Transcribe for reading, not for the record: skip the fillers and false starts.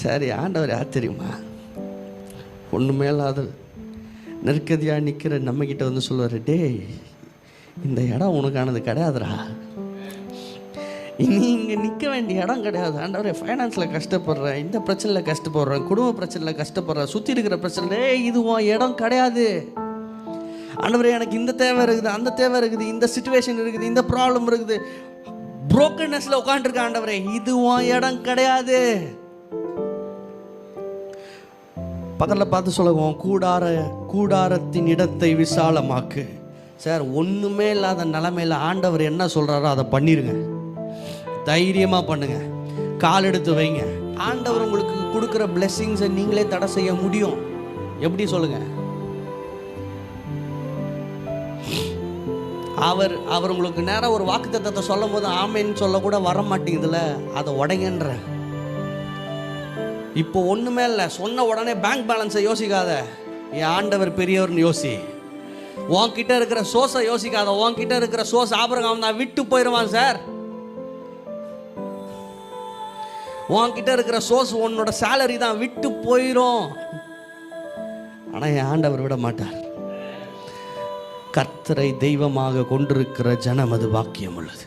சரி, ஆண்டவர் யார் தெரியுமா? ஒன்றுமே இல்லாத நெருக்கதியாக நிற்கிற நம்மக்கிட்ட வந்து சொல்லுவார், டேய் இந்த இடம் உனக்கானது கிடையாதுடா, நீ இங்கே நிற்க வேண்டிய இடம் கிடையாது. ஆண்டவரே, ஃபைனான்ஸில் கஷ்டப்படுறேன், இந்த பிரச்சனையில் கஷ்டப்படுறேன், குடும்ப பிரச்சனையில் கஷ்டப்படுறேன், சுற்றி இருக்கிற பிரச்சனை, இது உன் இடம் கிடையாது. ஆண்டவரே, எனக்கு இந்த தேவை இருக்குது, அந்த தேவை இருக்குது, இந்த சிச்சுவேஷன் இருக்குது, இந்த ப்ராப்ளம் இருக்குது, புரோக்கன்னஸ்ல உட்காந்துருக்க. ஆண்டவரே, இது உன் இடம் கிடையாது. பக்கத்தில் பார்த்து சொல்லுவோம், கூடாரத்தின் இடத்தை விசாலமாக்கு. சார், ஒன்றுமே இல்லாத நிலைமையில் ஆண்டவர் என்ன சொல்கிறாரோ அதை பண்ணிடுங்க. தைரியமாக பண்ணுங்க, கால் எடுத்து வைங்க. ஆண்டவர் உங்களுக்கு கொடுக்குற பிளெஸிங்ஸை நீங்களே தடை செய்ய முடியும். எப்படி சொல்லுங்க? அவர் உங்களுக்கு நேரம் ஒரு வாக்குத்தத்தத்தை சொல்லும் போது ஆமேன்னு சொல்ல கூட வர மாட்டேங்குதுல, அதை உடைங்கன்ற. இப்போ ஒன்றுமே இல்லை, சொன்ன உடனே பேங்க் பேலன்ஸை யோசிக்காத, என் ஆண்டவர் பெரியவர்னு யோசி. உன்கிட்ட இருக்கிற சோர்ஸை யோசிக்காத. உன்கிட்ட இருக்கிற சோர்ஸ் ஆபிரகாம் தான், விட்டு போயிடுவான் சார். உன்கிட்ட இருக்கிற சோர்ஸ் உன்னோட சேலரி தான், விட்டு போயிடும். ஆனால் என் ஆண்டவர் விட மாட்டார். கர்த்தரை தெய்வமாக கொண்டிருக்கிற ஜனம் அது பாக்கியம் உள்ளது.